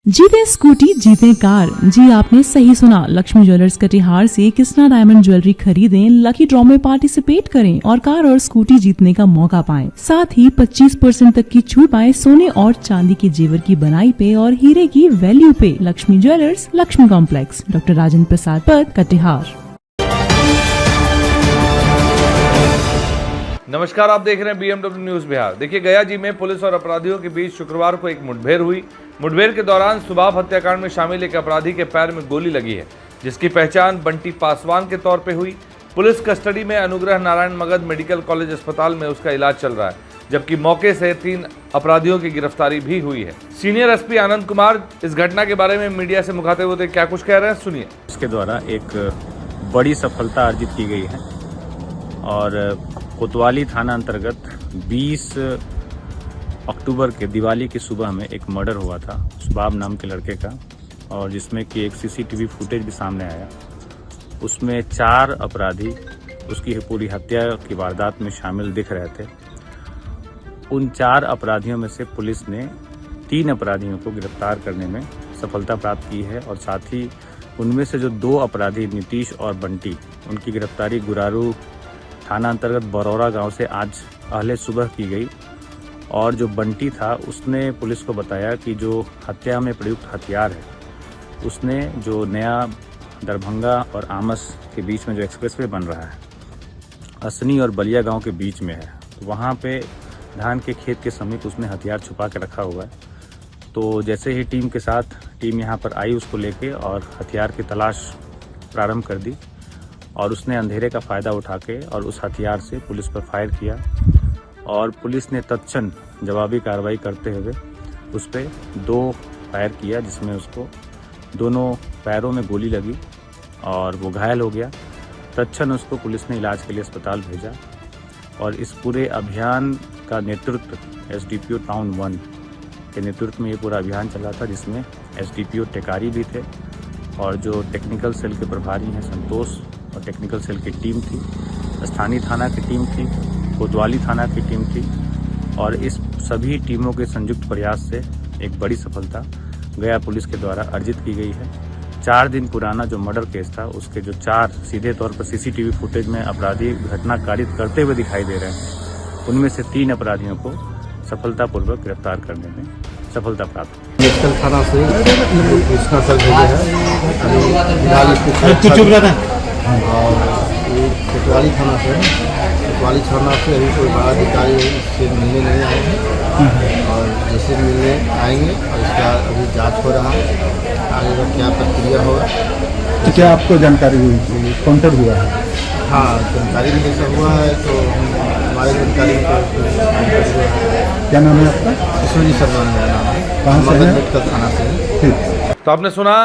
जीते स्कूटी जीते कार। जी आपने सही सुना, लक्ष्मी ज्वेलर्स कटिहार से कृष्णा डायमंड ज्वेलरी खरीदें, लकी ड्रॉ में पार्टिसिपेट करें और कार और स्कूटी जीतने का मौका पाएं। साथ ही 25% तक की छूट पाएं सोने और चांदी के जेवर की बनाई पे और हीरे की वैल्यू पे। Lakshmi jewellers, Lakshmi complex, doctor Rajendra Prasad पथ, कटिहार। नमस्कार, आप देख रहे हैं BMW न्यूज बिहार। देखिए, गया जी में पुलिस और अपराधियों के बीच शुक्रवार को एक मुठभेड़ हुई। मुठभेड़ के दौरान सुबाब हत्याकांड में शामिल एक अपराधी के पैर में गोली लगी है, जिसकी पहचान बंटी पासवान के तौर पे हुई। पुलिस कस्टडी में अनुग्रह नारायण मगध मेडिकल कॉलेज अस्पताल में उसका इलाज चल रहा है, जबकि मौके से 3 अपराधियों की गिरफ्तारी भी हुई है। सीनियर SP आनंद कुमार इस घटना के बारे में मीडिया से मुखातिब होते क्या कुछ कह रहे हैं, सुनिए। इसके द्वारा एक बड़ी सफलता अर्जित की गई है और कोतवाली थाना अंतर्गत 20 अक्टूबर के दिवाली की सुबह में एक मर्डर हुआ था सुबाब नाम के लड़के का, और जिसमें कि एक CCTV फुटेज भी सामने आया। उसमें 4 अपराधी उसकी पूरी हत्या की वारदात में शामिल दिख रहे थे। उन 4 अपराधियों में से पुलिस ने 3 अपराधियों को गिरफ्तार करने में सफलता प्राप्त की है और साथ ही उनमें से जो 2 अपराधी नीतीश और बंटी, उनकी गिरफ्तारी गुरारू थाना अंतर्गत बरौरा गांव से आज पहले सुबह की गई। और जो बंटी था, उसने पुलिस को बताया कि जो हत्या में प्रयुक्त हथियार है, उसने जो नया दरभंगा और आमस के बीच में जो एक्सप्रेसवे बन रहा है, असनी और बलिया गांव के बीच में है, वहां पे धान के खेत के समीप उसने हथियार छुपा के रखा हुआ है। तो जैसे ही टीम यहाँ पर आई उसको लेके और हथियार की तलाश प्रारंभ कर दी और उसने अंधेरे का फ़ायदा उठा के और उस हथियार से पुलिस पर फायर किया और पुलिस ने तत्क्षण जवाबी कार्रवाई करते हुए उस पर 2 फायर किया, जिसमें उसको दोनों पैरों में गोली लगी और वो घायल हो गया। तत्क्षण उसको पुलिस ने इलाज के लिए अस्पताल भेजा और इस पूरे अभियान का नेतृत्व SDPO टाउन 1 के नेतृत्व में ये पूरा अभियान चला था, जिसमें SDPO टेकारी भी थे और जो टेक्निकल सेल के प्रभारी हैं संतोष और टेक्निकल सेल की टीम थी, स्थानीय थाना की टीम थी, कोतवाली थाना की टीम थी और इस सभी टीमों के संयुक्त प्रयास से एक बड़ी सफलता गया पुलिस के द्वारा अर्जित की गई है। 4 दिन पुराना जो मर्डर केस था, उसके जो 4 सीधे तौर पर CCTV फुटेज में अपराधी घटना कारित करते हुए दिखाई दे रहे हैं, उनमें से 3 अपराधियों को सफलतापूर्वक गिरफ्तार करने में सफलता प्राप्त। नेशनल थाना से कृष्णा सर भेजे हैं और कोतवाली थाना से अभी कोई बड़ा अधिकारी इससे मिलने नहीं आए हैं और जैसे मिलने आएंगे और इसका अभी जांच हो रहा है, आगे का क्या प्रक्रिया होगा। तो क्या आपको जानकारी हुई काउंटर हुआ है? हाँ, जानकारी भी जैसा हुआ है तो हमारी जानकारी में क्या नाम है आपका? ईश्वरी शर्मा मेरा नाम है, कहाँ से है? मेडिकल थाना से। ठीक। तो आपने सुना,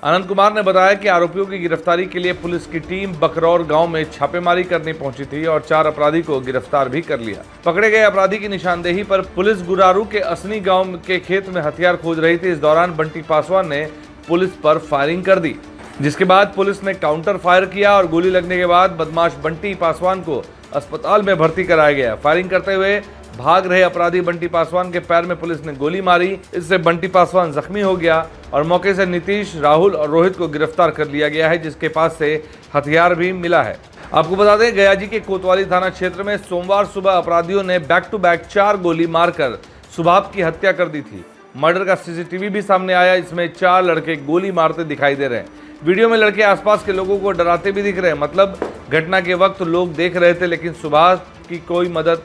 आनंद कुमार ने बताया कि आरोपियों की गिरफ्तारी के लिए पुलिस की टीम बकरौर गांव में छापेमारी करने पहुंची थी और 4 अपराधी को गिरफ्तार भी कर लिया। पकड़े गए अपराधी की निशानदेही पर पुलिस गुरारू के असनी गांव के खेत में हथियार खोज रही थी। इस दौरान बंटी पासवान ने पुलिस पर फायरिंग कर दी, जिसके बाद पुलिस ने काउंटर फायर किया और गोली लगने के बाद बदमाश बंटी पासवान को अस्पताल में भर्ती कराया गया। फायरिंग करते हुए भाग रहे अपराधी बंटी पासवान के पैर में पुलिस ने गोली मारी, इससे बंटी पासवान जख्मी हो गया और मौके से नीतीश, राहुल और रोहित को गिरफ्तार कर लिया गया है, जिसके पास से हथियार भी मिला है। आपको बता दें, गया जी के कोतवाली थाना क्षेत्र में सोमवार सुबह अपराधियों ने बैक टू बैक 4 गोली मारकर सुबाब की हत्या कर दी थी। मर्डर का CCTV भी सामने आया, इसमें 4 लड़के गोली मारते दिखाई दे रहे हैं। वीडियो में लड़के आसपास के लोगों को डराते भी दिख रहे हैं, मतलब घटना के वक्त लोग देख रहे थे लेकिन सुबाब की कोई मदद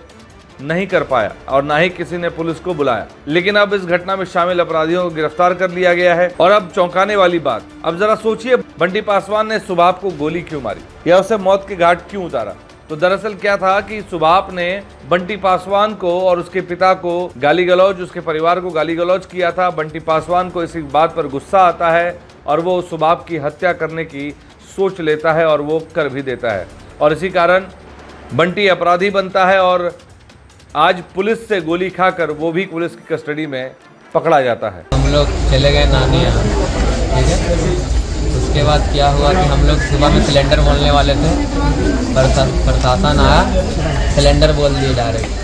नहीं कर पाया और ना ही किसी ने पुलिस को बुलाया। लेकिन अब इस घटना में शामिल अपराधियों को गिरफ्तार कर लिया गया है। और अब चौंकाने वाली बात, अब जरा सोचिए, बंटी पासवान ने सुबाब को गोली क्यों मारी या उसे मौत के घाट क्यों उतारा? तो दरअसल क्या था कि सुबाब ने बंटी पासवान को और उसके पिता को गाली गलौज, उसके परिवार को गाली गलौज किया था। बंटी पासवान को इसी बात पर गुस्सा आता है और वो सुबाब की हत्या करने की सोच लेता है और वो कर भी देता है और इसी कारण बंटी अपराधी बनता है और आज पुलिस से गोली खाकर वो भी पुलिस की कस्टडी में पकड़ा जाता है। हम लोग चले गए नानी यहाँ, ठीक है। उसके बाद क्या हुआ कि हम लोग सुबह में सिलेंडर बोलने वाले थे, प्रशासन आया, सिलेंडर बोल दिए डायरेक्ट।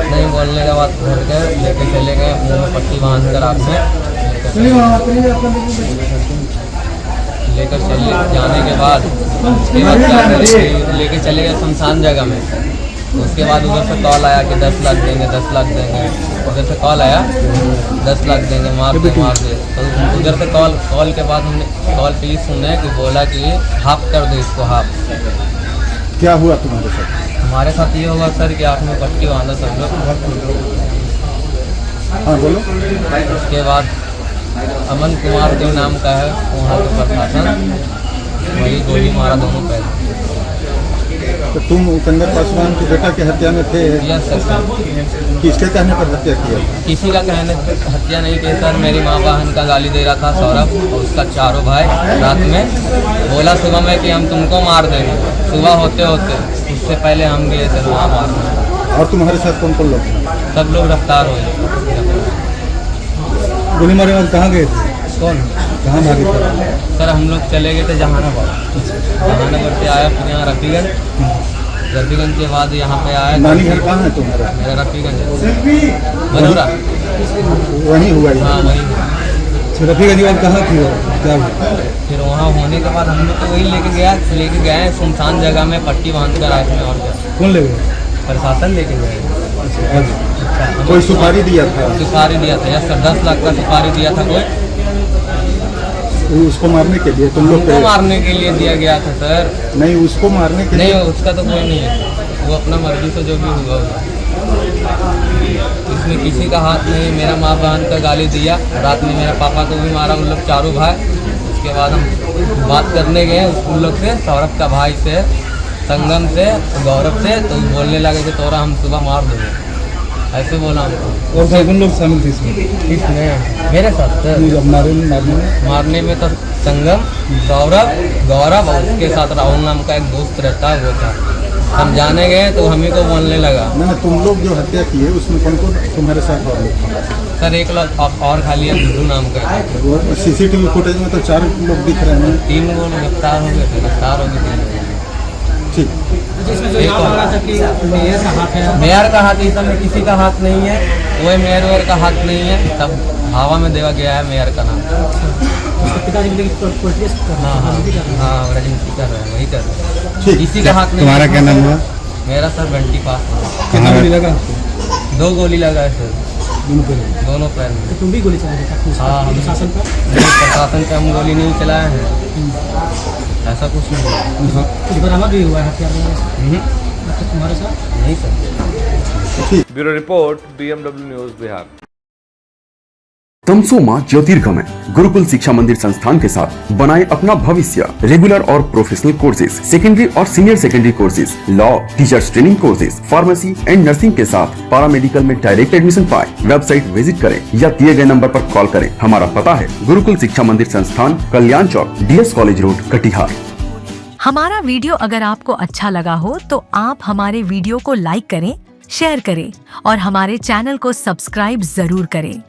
नहीं बोलने के बाद घर के लेके चले गए, मुँह में पट्टी बांध कर आपने लेकर लेकर चले जाने के बाद उसके बाद क्या करे, लेके चले गए शमशान जगह में। उसके बाद उधर से कॉल आया कि 10 लाख देंगे, 10 लाख देंगे। उधर से कॉल आया 10 लाख देंगे, मार दे मार दे। तो उधर से कॉल के बाद हमने कॉल पे सुने कि बोला कि हाफ कर दो इसको, हाफ। क्या हुआ तुम्हारे साथ? हमारे साथ ये हुआ सर कि आँख में पट्टी बांधा सब लोग। हाँ बोलो। उसके बाद अमन कुमार जो नाम का है वहाँ के प्रशासन, वही गोली मारा दोनों पैर। तो तुम उपेंद्र पासवान के बेटा की हत्या में थे? Yes sir. किसके कहने पर हत्या किया? किसी का कहने हत्या नहीं की सर, मेरी माँ बहन का गाली दे रहा था सौरभ और उसका चारों भाई। रात में बोला सुबह में कि हम तुमको मार देंगे, सुबह होते होते उससे पहले हम गए थे वहाँ मारने। और तुम्हारे साथ कौन कौन लोग? सब लोग गिरफ्तार हुए। गोली मारे बाद कहाँ गए थे? कौन? कहाँ भागे थे? सर हम लोग चले गए थे जहानाबाद से आया, फिर यहाँ रफीगंज के बाद यहाँ पे आया। नानी घर कहाँ है तुम्हारा? मेरा रफीगंज मनोरा। वहीं हुआ? हाँ वहीं। रफीगंज बाद कहाँ थी? क्या हुआ? फिर वहाँ होने के बाद हम लोग तो वही लेके गए सुनसान जगह में, पट्टी बांध कर आए में। और क्या? कौन ले गए? प्रशासन लेके गए। कोई सुपारी दिया था? सुपारी दिया था सर, 10 लाख का सुपारी दिया था कोई। उसको मारने के लिए? तुम लोग को मारने के लिए दिया गया था सर। नहीं, उसको मारने के लिए? नहीं, उसका तो कोई नहीं है, वो अपना मर्जी से जो भी हुआ। इसमें किसी का हाथ नहीं। मेरा माँ बहन का गाली दिया, रात में मेरा पापा को भी मारा, उन लोग चारों भाई। उसके बाद हम बात करने गए उन लोग से, सौरभ का भाई से, संगम से, गौरव से। तो बोलने लगे कि तोरा हम सुबह मार देंगे, ऐसे बोला हमको। और कौन लोग शामिल थे इसमें? मेरे साथ सर मारने में तो संगम, सौरभ, गौरव और उसके साथ राहुल नाम का एक दोस्त रहता है, वो था। हम जाने गए तो हम ही को बोलने लगा। ना तुम लोग जो हत्या की है उसमें कौन कौन तुम्हारे साथ और लोग? सर एक लोग और खाली है, गुड्डू नाम का। सीसीटीवी फुटेज में तो 4 लोग दिख रहे हैं। 3 लोग गिरफ्तार हो गए थे, गिरफ्तार हो गए। ठीक। मेयर का हाथ, इस में किसी का हाथ नहीं है, वो मेयर का हाथ नहीं है, सब हवा में देवा गया है मेयर का नाम। हाँ राजनीति कर रहे हैं, वही कर रहे हैं, किसी का हाथ नहीं। तुम्हारा क्या नाम हुआ? मेरा सर बंटी पास। कितना गोली लगा? 2 गोली लगा है सर, दोनों पैर में। तुम भी गोली चलाए? हाँ, प्रशासन पर? प्रशासन पे हम गोली नहीं चलाए हैं, ऐसा कुछ नहीं हुआ। कुछ बरामद भी हुआ है हथियार तुम्हारे साथ? नहीं sir. Bureau report, BMW news Bihar. तमसोमा ज्योतिर्गमय गुरुकुल शिक्षा मंदिर संस्थान के साथ बनाए अपना भविष्य। रेगुलर और प्रोफेशनल कोर्सेज, सेकेंडरी और senior secondary courses, law, teachers training courses, pharmacy and nursing के साथ पैरामेडिकल में डायरेक्ट एडमिशन पाए। वेबसाइट विजिट करें या दिए गए नंबर पर कॉल करें। हमारा पता है गुरुकुल शिक्षा मंदिर संस्थान, कल्याण चौक, DS कॉलेज रोड, कटिहार। हमारा वीडियो अगर आपको अच्छा लगा हो तो आप हमारे वीडियो को लाइक करें, शेयर करें और हमारे चैनल को सब्सक्राइब जरूर करें।